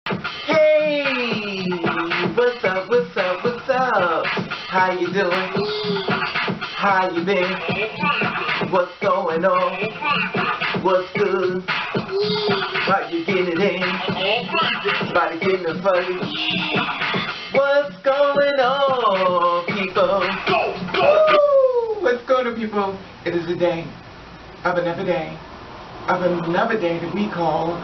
Hey, what's up, what's up, what's up? How you doing? How you been? What's going on? What's good? How you getting it in? Body getting it funny? What's going on, people? Woo! What's going on, people? It is a day of another day that we call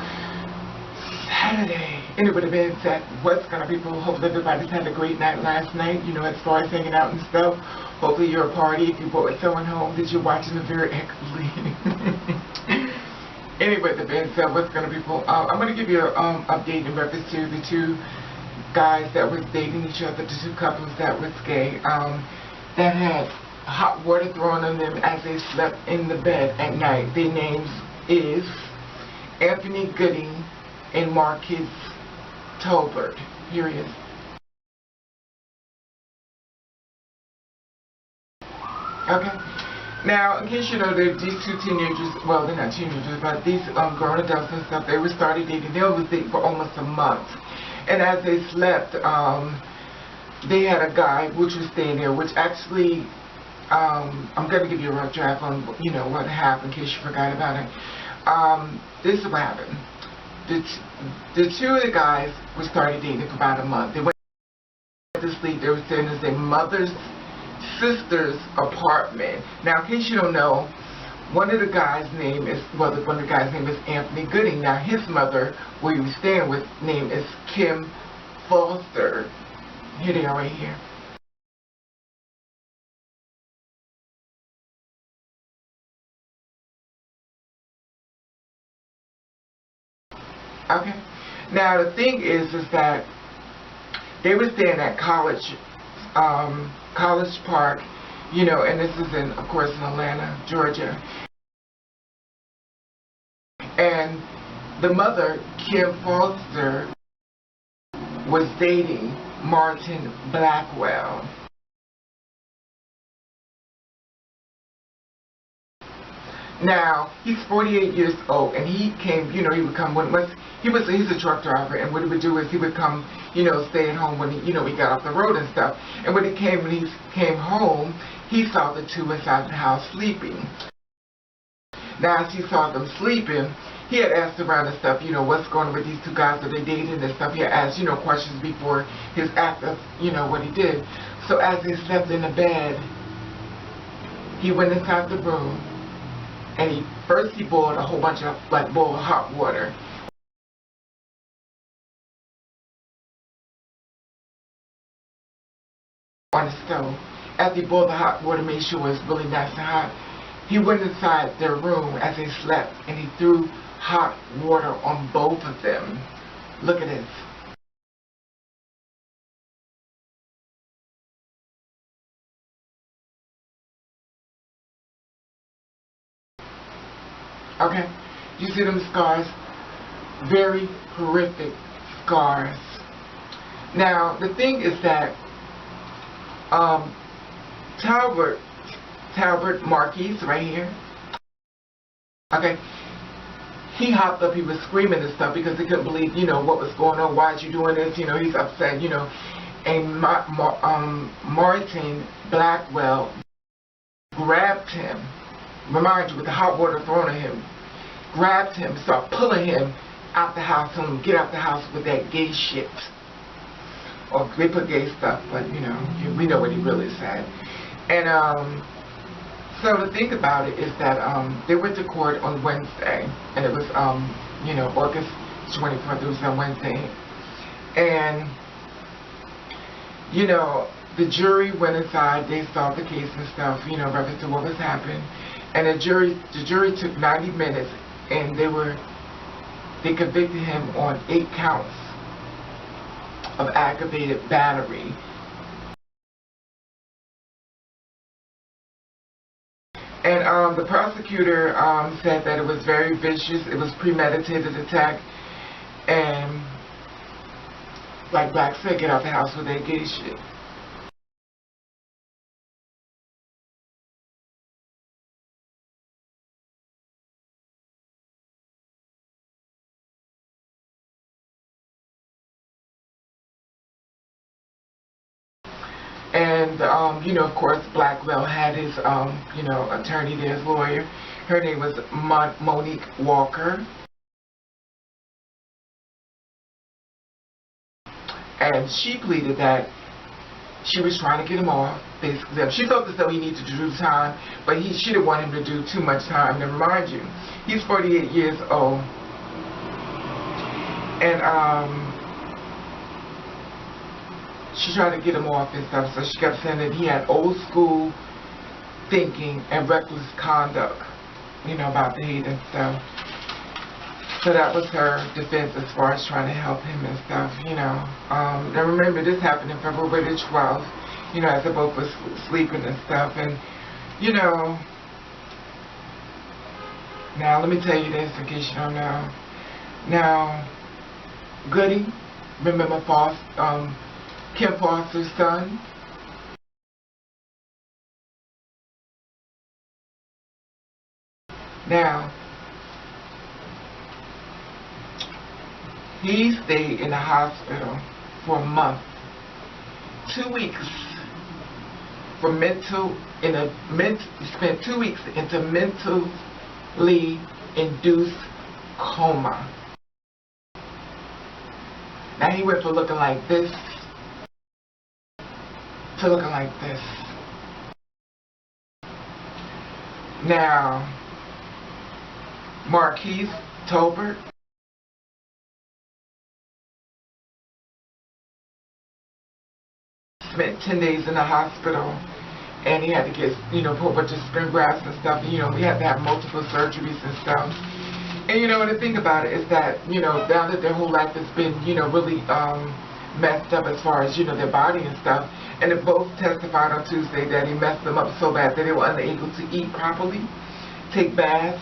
Saturday. And it would have been said, what's gonna people? Hopefully everybody's had a great night last night, you know, as far as hanging out and stuff. Hopefully you're a party. If you brought someone home that you're watching a very actively. Anyway, the being said, what's gonna people? I'm gonna give you an update in reference to the two guys that was dating each other, the two couples that was gay, that had hot water thrown on them as they slept in the bed at night. Their names is Anthony Gooden and Marquez Tolbert. Here he is. Okay. Now, in case you know, these two teenagers, well, they're not teenagers, but these grown adults and stuff, they were started dating. They was dating for almost a month. And as they slept, they had a guy which was staying there, which actually, I'm going to give you a rough draft on, you know, what happened in case you forgot about it. This is what happened. The two of the guys were started dating for about a month. They went to sleep. They were staying in their mother's sister's apartment. Now, in case you don't know, one of the guys' name is Anthony Gooden. Now, his mother, where he was staying with, name is Kim Foster. Here they are right here. Okay. Now, the thing is that they were staying at College Park, you know, and this is in, of course, in Atlanta, Georgia. And the mother, Kim Foster, was dating Martin Blackwell. Now, he's 48 years old, and he came, you know, he would come he's a truck driver, and what he would do is he would come, you know, stay at home when he, you know, he got off the road and stuff. And when he came home, he saw the two inside the house sleeping. Now, as he saw them sleeping, he had asked around and stuff, you know, what's going on with these two guys, are they dating and stuff. He had asked, you know, questions before his act of, you know, what he did. So as they slept in the bed, he went inside the room, and he boiled a whole bunch of, boiled hot water. On the stove. After he boiled the hot water, made sure it was really nice and hot, he went inside their room as they slept, and he threw hot water on both of them. Look at this. Okay? You see them scars? Very horrific scars. Now, the thing is that Tolbert Marquez, right here, okay, he hopped up, he was screaming and stuff because he couldn't believe, you know, what was going on, why you doing this, you know, he's upset, you know, and Martin Blackwell grabbed him, remind you, with the hot water thrown at him, grabbed him, started pulling him out the house, telling him, get out the house with that gay shit. Or they put gay stuff, but, you know, we know what he really said. And, so the thing about it is that, they went to court on Wednesday, and it was, you know, August 24th, it was on Wednesday. And, you know, the jury went inside, they saw the case and stuff, you know, reference to what was happening. And the jury took 90 minutes, and they convicted him on 8 counts of aggravated battery. And the prosecutor said that it was very vicious, it was premeditated attack, and like Black said, get out the house with that gay shit. and you know, of course, Blackwell had his you know, attorney there, his lawyer. Her name was Monique Walker. And she pleaded that she was trying to get him off, basically. She felt as though he needed to do time, but she didn't want him to do too much time. And remind you, he's 48 years old. And she tried to get him off and stuff, so she kept saying that he had old school thinking and reckless conduct, you know, about the hate and stuff. So that was her defense as far as trying to help him and stuff, you know. Now remember, this happened in February the 12th, you know, as they both were sleeping and stuff. And, you know, now let me tell you this in case you don't know. Now, Gooden, remember Kim Foster's son? Now, he stayed in the hospital for a month, 2 weeks, for spent 2 weeks into mentally induced coma. Now he went from looking like this to looking like this. Now, Marquez, Tolbert, spent 10 days in the hospital, and he had to get, you know, put a bunch of skin grafts and stuff, and, you know, we had to have multiple surgeries and stuff. And, you know, the thing about it is that, you know, now that their whole life has been, you know, really messed up as far as, you know, their body and stuff, and they both testified on Tuesday that he messed them up so bad that they were unable to eat properly, take baths,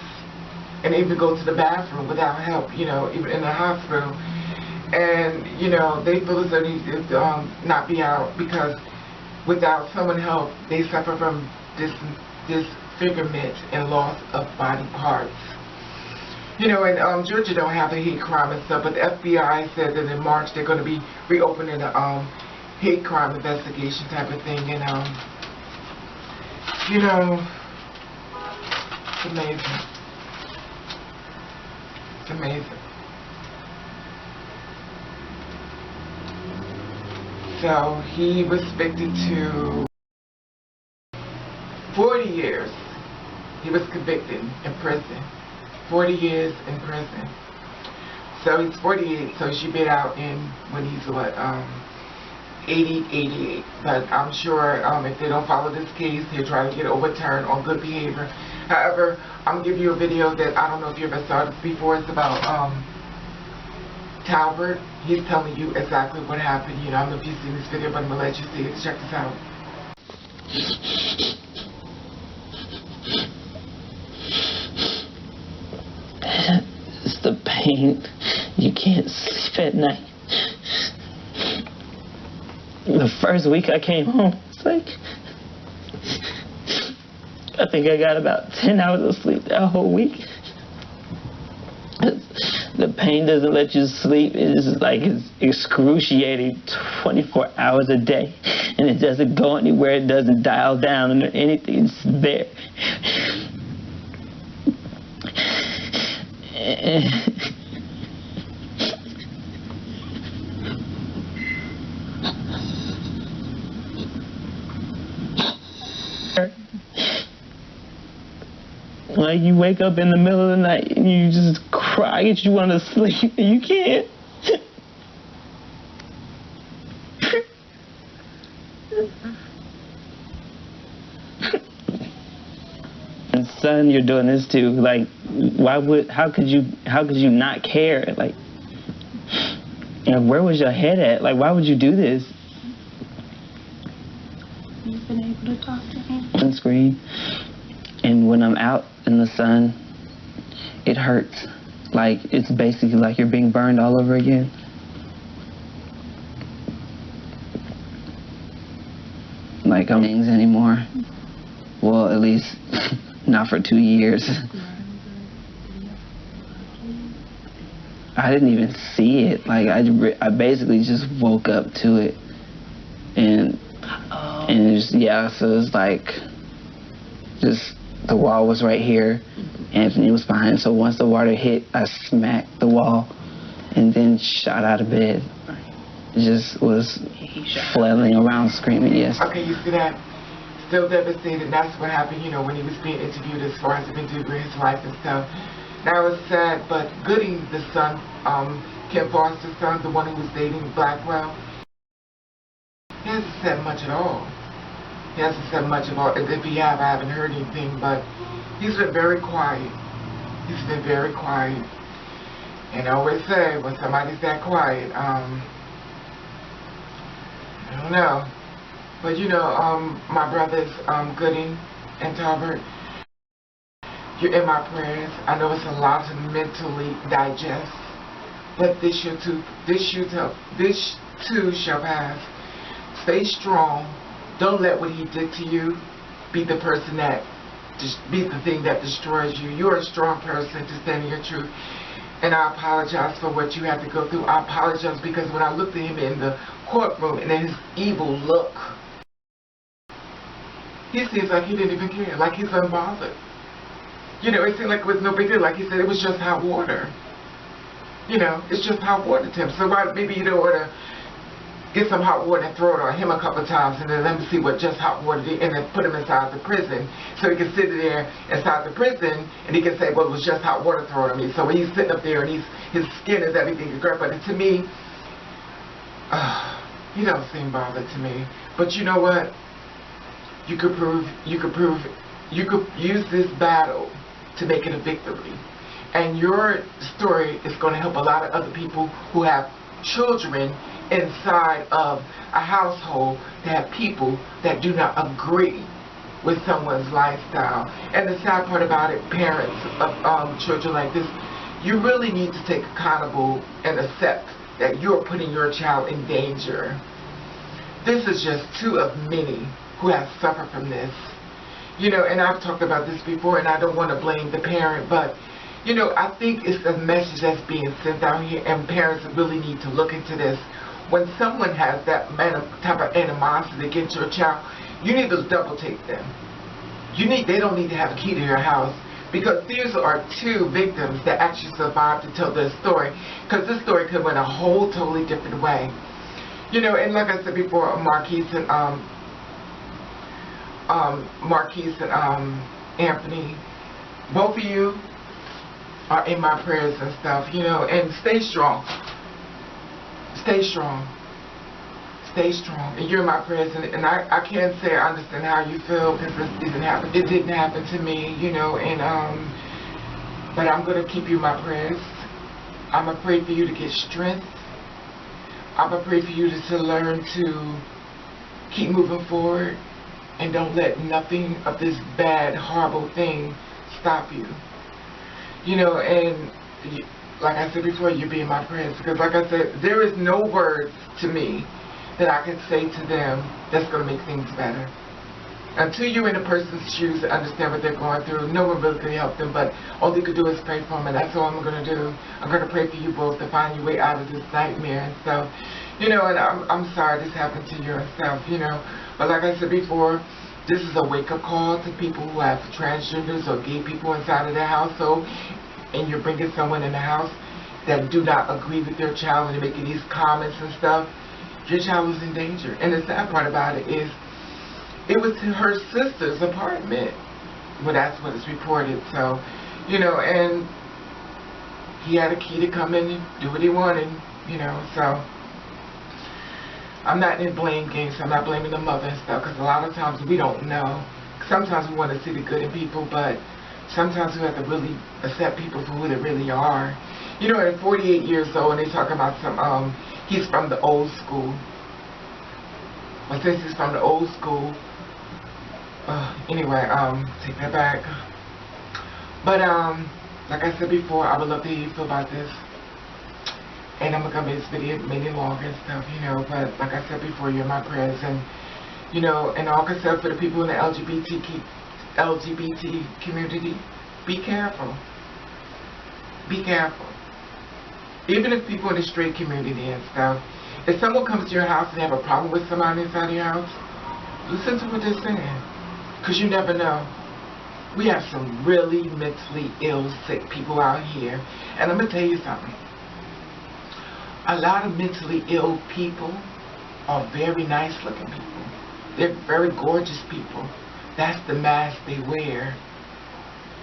and even go to the bathroom without help, you know, even in the hospital. And, you know, they feel as though they need to not be out because without someone help, they suffer from disfigurement and loss of body parts. You know, and Georgia don't have a hate crime and stuff, but the FBI said that in March they're going to be reopening a hate crime investigation type of thing. And, you know, it's amazing. It's amazing. So he was convicted to 40 years. He was convicted in prison. 40 years in prison. So he's 48, so he should be out in when he's what, 80, 88. But I'm sure if they don't follow this case, he'll try to get it overturned on good behavior. However, I'm going to give you a video that I don't know if you ever saw this before. It's about Tolbert. He's telling you exactly what happened. You know, I don't know if you've seen this video, but I'm going to let you see it. Check this out. It's the pain. You can't sleep at night. The first week I came home, it's like, I think I got about 10 hours of sleep that whole week. The pain doesn't let you sleep. It's like it's excruciating 24 hours a day. And it doesn't go anywhere. It doesn't dial down or anything. It's there. Like you wake up in the middle of the night and you just cry and you want to sleep and you can't. And son, you're doing this too. Like, how could you not care? Like, you know, where was your head at? Like, why would you do this? You've been able to talk to him? On screen. And when I'm out in the sun, it hurts. Like, it's basically like you're being burned all over again. Like, I'm things anymore. Well, at least not for 2 years. I didn't even see it. Like, I basically just woke up to it. And And just, yeah, so it's like, just the wall was right here. Anthony was behind, so once the water hit, I smacked the wall and then shot out of bed. Just was flailing around screaming, yes. Okay, you see that? Still devastated. That's what happened, you know, when he was being interviewed as far as the interview his life and stuff. Now it's sad, but Gooden, the son, Kim Foster's son, the one who was dating Blackwell, he hasn't said much at all. He hasn't said much at all. If he have, I haven't heard anything, but he's been very quiet. He's been very quiet. And I always say, when somebody's that quiet, I don't know. But you know, my brothers, Gooden and Tolbert, you're in my prayers. I know it's a lot to mentally digest, but this too shall pass. Stay strong. Don't let what he did to you be the person that, be the thing that destroys you. You're a strong person to stand in your truth. And I apologize for what you had to go through. I apologize because when I looked at him in the courtroom and then his evil look, he seems like he didn't even care, like he's unbothered. You know, it seemed like it was no big deal. Like he said, it was just hot water. You know, it's just hot water to him. So why, maybe you don't want to get some hot water and throw it on him a couple of times and then let him see what just hot water did and then put him inside the prison so he can sit there inside the prison and he can say, well, it was just hot water thrown on me. So when he's sitting up there and his skin is everything is great, but to me, he don't seem bothered to me. But you know what? You could use this battle to make it a victory. And your story is going to help a lot of other people who have children inside of a household that have people that do not agree with someone's lifestyle. And the sad part about it, parents of children like this, you really need to take accountable and accept that you're putting your child in danger. This is just two of many who have suffered from this. You know, and I've talked about this before, and I don't want to blame the parent, but you know, I think it's a message that's being sent out here, and parents really need to look into this. When someone has that type of animosity against your child, you need to double take them. They don't need to have a key to your house, because these are two victims that actually survived to tell their story, because this story could have went a whole totally different way. You know, and like I said before, Marquez and Anthony, both of you are in my prayers and stuff, you know, and stay strong. Stay strong. Stay strong. And you're in my prayers, and I can't say I understand how you feel, because it didn't happen to me, you know, and but I'm going to keep you in my prayers. I'm going to pray for you to get strength. I'm going to pray for you to learn to keep moving forward, and don't let nothing of this bad, horrible thing stop you. You know, and like I said before, you be in my prayers, because like I said, there is no words to me that I can say to them that's going to make things better. Until you're in a person's shoes and understand what they're going through, no one really can help them, but all you can do is pray for them, and that's all I'm going to do. I'm going to pray for you both to find your way out of this nightmare and stuff. You know, and I'm sorry this happened to you and stuff, you know, but like I said before, this is a wake-up call to people who have transgenders or gay people inside of their household, and you're bringing someone in the house that do not agree with their child and they're making these comments and stuff. Your child is in danger. And the sad part about it is, it was her sister's apartment. Well, that's what it's reported. So, you know, and he had a key to come in and do what he wanted, you know, so I'm not in blame games. I'm not blaming the mother and stuff, because a lot of times we don't know. Sometimes we want to see the good in people, but sometimes we have to really accept people for who they really are. You know, at 48 years old, and they talk about he's from the old school. Well, since he's from the old school, anyway, take that back. But, like I said before, I would love to hear you feel about this. And I'm going to make this video maybe longer and stuff, you know, but like I said before, you're in my prayers. And, you know, and all concern for the people in the LGBT community, be careful. Be careful. Even if people in the straight community and stuff, if someone comes to your house and they have a problem with somebody inside of your house, Listen to what they're saying. Because you never know. We have some really mentally ill, sick people out here. And I'm going to tell you something. A lot of mentally ill people are very nice looking people. They're very gorgeous people. That's the mask they wear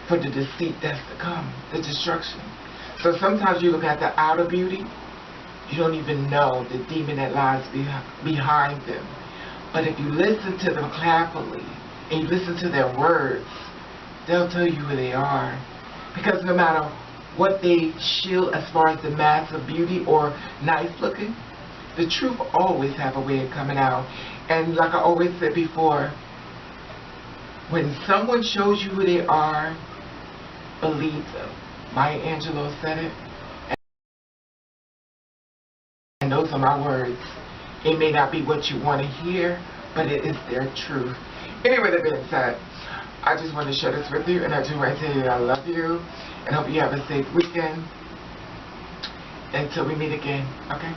for the deceit that's to come, the destruction. So sometimes you look at the outer beauty, you don't even know the demon that lies behind them. But if you listen to them carefully and you listen to their words, they'll tell you who they are. Because no matter what they shield as far as the mask of beauty or nice looking, the truth always have a way of coming out. And like I always said before, when someone shows you who they are, believe them. Maya Angelou said it. And those are my words. It may not be what you want to hear, but it is their truth. Anyway, that being said, I just want to share this with you, and I just want to tell you that I love you, and hope you have a safe weekend. Until we meet again, okay?